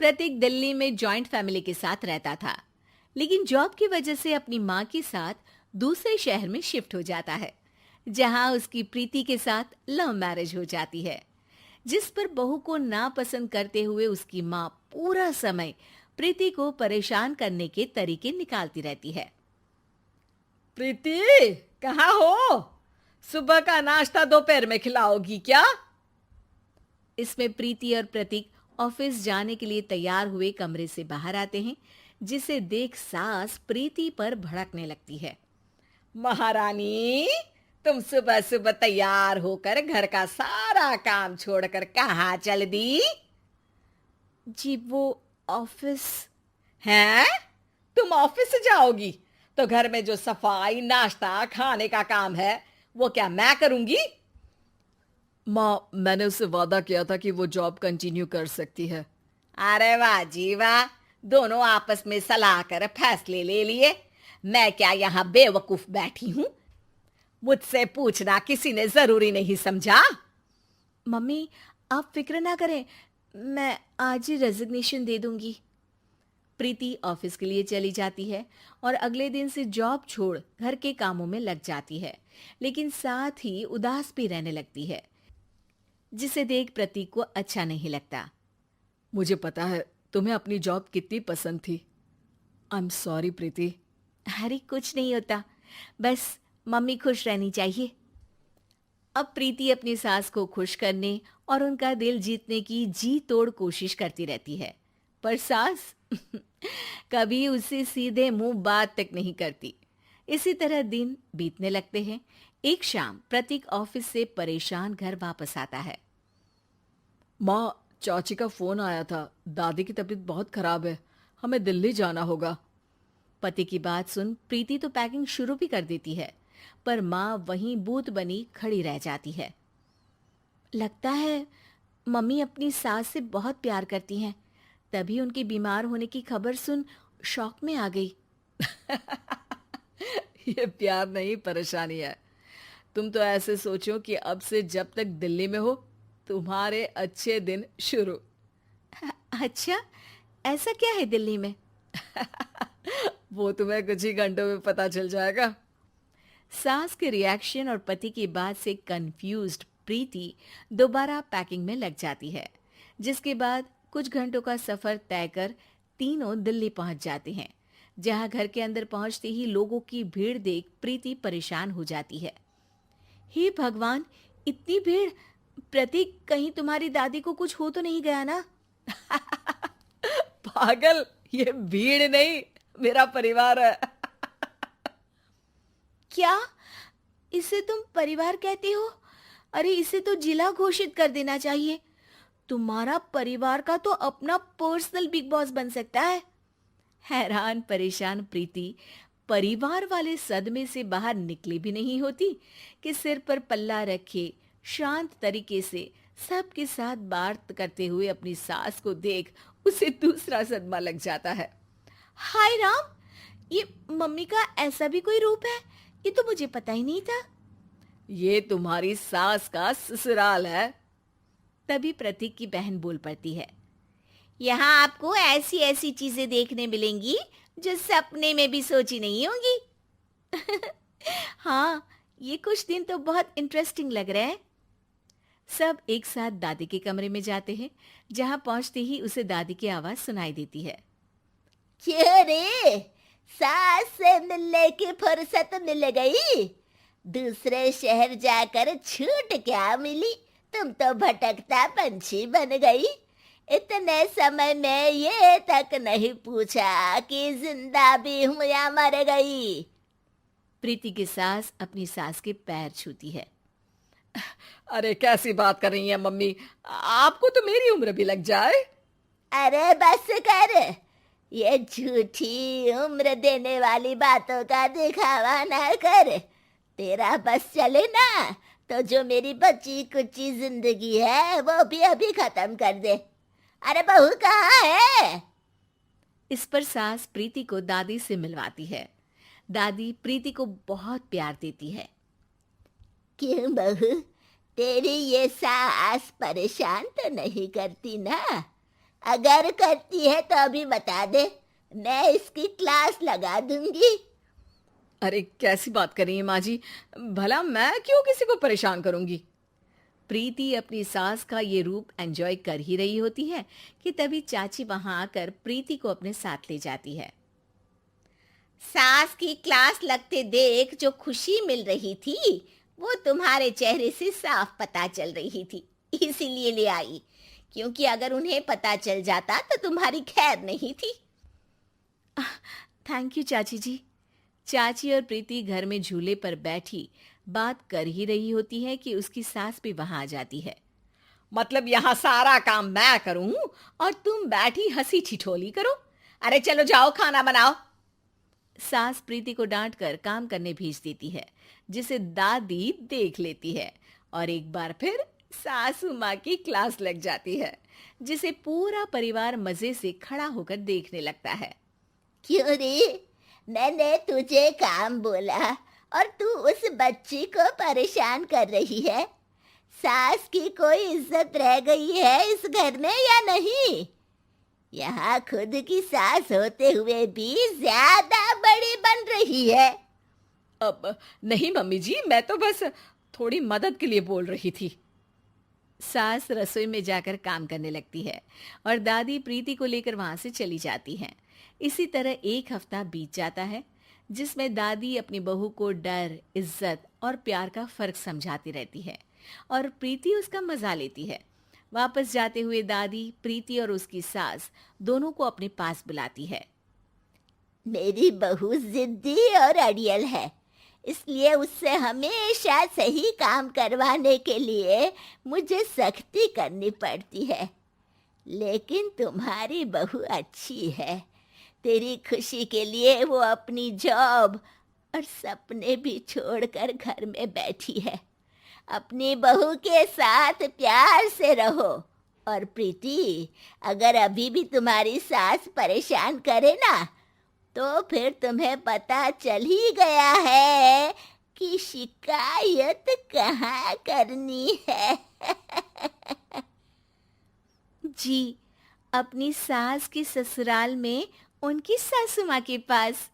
प्रतीक दिल्ली में joint family के साथ रहता था, लेकिन जॉब की वजह से अपनी माँ के साथ दूसरे शहर में शिफ्ट हो जाता है, जहाँ उसकी प्रीति के साथ लव मैरिज हो जाती है, जिस पर बहू को नापसंद करते हुए उसकी माँ पूरा समय प्रीति को परेशान करने के तरीके निकालती रहती है। प्रीति, कहाँ हो? सुबह का नाश्ता दोपहर में खिलाओगी क्या? इसमें प्रीति और प्रतीक ऑफिस जाने के लिए तैयार हुए कमरे से बाहर आते हैं, जिसे देख सास प्रीति पर भड़कने लगती है। महारानी, तुम सुबह सुबह तैयार होकर घर का सारा काम छोड़कर कहाँ चल दी? जी वो ऑफिस। हैं? तुम ऑफिस से जाओगी तो घर में जो सफाई, नाश्ता, खाने का काम है वो क्या मैं करूंगी? माँ, मैंने उससे वादा किया था कि वो जॉब कंटिन्यू कर सकती है। अरे वाह जी वाह, दोनों आपस में सलाह कर फैसले ले लिए। मैं क्या यहाँ बेवकूफ बैठी हूँ? मुझसे पूछना किसी ने जरूरी नहीं समझा? मम्मी, आप फिक्र ना करें, मैं आज ही रेजिग्नेशन दे दूंगी। प्रीति ऑफिस के लिए चली जाती है और अगले दिन से जॉब छोड़ घर के कामों में लग जाती है, लेकिन साथ ही उदास भी रहने लगती है, जिसे देख प्रतीक को अच्छा नहीं लगता। मुझे पता है तुम्हें अपनी जॉब कितनी पसंद थी। आई एम सॉरी प्रीति। अरे कुछ नहीं होता, बस मम्मी खुश रहनी चाहिए। अब प्रीति अपनी सास को खुश करने और उनका दिल जीतने की जी तोड़ कोशिश करती रहती है, पर सास कभी उससे सीधे मुंह बात तक नहीं करती। इसी तरह दिन बीतने लगते हैं। एक शाम प्रतीक ऑफिस से परेशान घर वापस आता है। माँ, चाची का फोन आया था। दादी की तबीयत बहुत खराब है, हमें दिल्ली जाना होगा। पति की बात सुन प्रीति तो पैकिंग शुरू भी कर देती है, पर माँ वहीं बूत बनी खड़ी रह जाती है। लगता है मम्मी अपनी सास से बहुत प्यार करती हैं, तभी उनके बीमार होने की खबर सुन शॉक में आ गई। ये प्यार नहीं, परेशानी है। तुम तो ऐसे सोचो कि अब से जब तक दिल्ली में हो तुम्हारे अच्छे दिन शुरू। अच्छा, ऐसा क्या है दिल्ली में? वो तुम्हें कुछ ही घंटों में पता चल जाएगा। सास के रिएक्शन और पति की बात से कंफ्यूज्ड प्रीति दोबारा पैकिंग में लग जाती है, जिसके बाद कुछ घंटों का सफर तय कर तीनों दिल्ली पहुंच जाते हैं, जहां घर के अंदर पहुंचते ही लोगों की भीड़ देख प्रीति परेशान हो जाती है। हे भगवान, इतनी भीड़! प्रतीक, कहीं तुम्हारी दादी को कुछ हो तो नहीं गया ना? पागल, ये भीड़ नहीं, मेरा परिवार है। क्या? इसे तुम परिवार कहते हो? अरे इसे तो जिला घोषित कर देना चाहिए। तुम्हारा परिवार का तो अपना पर्सनल बिग बॉस बन सकता है। हैरान परेशान प्रीति परिवार वाले सदमे से बाहर निकली भी नहीं होती कि सिर पर पल्ला रखे शांत तरीके से सबके साथ बात करते हुए अपनी सास को देख उसे दूसरा सदमा लग जाता है। हाय राम, ये मम्मी का ऐसा भी कोई रूप है? ये तो मुझे पता ही नहीं था। ये तुम्हारी सास का ससुराल है। तभी प्रतीक की बहन बोल पड़ती है। यहाँ आपको ऐसी ऐसी चीजें देखने मिलेंगी जो सपने में भी सोची नहीं होंगी। हाँ, ये कुछ दिन तो बहुत इंटरेस्टिंग लग रहे हैं। सब एक साथ दादी के कमरे में जाते हैं, जहां पहुंचते ही उसे दादी की आवाज सुनाई देती है। क्यों रे, सास से मिलने की फुर्सत मिल गई? दूसरे शहर जाकर छूट क्या मिली? तुम तो भटकता पंछी बन गई। इतने समय में ये तक नहीं पूछा कि जिंदा भी हूं या मर गई। प्रीति की सास अपनी सास के पैर छूती है। अरे कैसी बात कर रही है मम्मी, आपको तो मेरी उम्र भी लग जाए। अरे बस कर, ये झूठी उम्र देने वाली बातों का दिखावा ना कर। तेरा बस चले ना तो जो मेरी बची कुची जिंदगी है वो भी अभी खत्म कर दे। अरे बहू कहाँ है? इस पर सास प्रीति को दादी से मिलवाती है। दादी प्रीति को बहुत प्यार देती है। क्यों बहू, तेरी ये सास परेशान तो नहीं करती ना? अगर करती है तो अभी बता दे, मैं इसकी क्लास लगा दूंगी। अरे कैसी बात कर रही है माँ जी, भला मैं क्यों किसी को परेशान करूंगी। प्रीति अपनी सास का ये रूप एंजॉय कर ही रही होती है कि तभी चाची वहां आकर प्रीति को अपने साथ ले जाती है। सास की क्लास लगते देख जो खुशी मिल रही थी वो तुम्हारे चेहरे से साफ पता चल रही थी, इसीलिए ले आई, क्योंकि अगर उन्हें पता चल जाता तो तुम्हारी खैर नहीं थी। थैंक यू चाची जी। चाची और प्रीति घर में झूले पर बैठी बात कर ही रही होती है कि उसकी सास भी वहां आ जाती है। मतलब यहाँ सारा काम मैं करूं और तुम बैठी हंसी ठिठोली करो? अरे चलो जाओ खाना बनाओ। सास प्रीति को डांट कर काम करने भेज देती है, जिसे दादी देख लेती है और एक बार फिर सासू माँ की क्लास लग जाती है, जिसे पूरा परिवार मजे से खड़ा होकर देखने लगता है। क्यों रे, मैंने तुझे काम बोला और तू उस बच्ची को परेशान कर रही है। सास की कोई इज्जत रह गई है इस घर में या नहीं? यहाँ खुद की सास होते हुए भी ज्यादा बड़ी बन रही है। अब नहीं मम्मी जी, मैं तो बस थोड़ी मदद के लिए बोल रही थी। सास रसोई में जाकर काम करने लगती है और दादी प्रीति को लेकर वहां से चली जाती हैं। इसी तरह एक हफ्ता बीत जाता है, जिसमें दादी अपनी बहू को डर, इज्जत और प्यार का फर्क समझाती रहती है और प्रीति उसका मजा लेती है। वापस जाते हुए दादी प्रीति और उसकी सास दोनों को अपने पास बुलाती है। मेरी बहू जिद्दी और अड़ियल है, इसलिए उससे हमेशा सही काम करवाने के लिए मुझे सख्ती करनी पड़ती है। लेकिन तुम्हारी बहू अच्छी है, तेरी खुशी के लिए वो अपनी जॉब और सपने भी छोड़कर घर में बैठी है। अपनी बहू के साथ प्यार से रहो। और प्रीति, अगर अभी भी तुम्हारी सास परेशान करे ना, तो फिर तुम्हें पता चल ही गया है कि शिकायत कहाँ करनी है। जी, अपनी सास के ससुराल में उनकी सासू माँ के पास।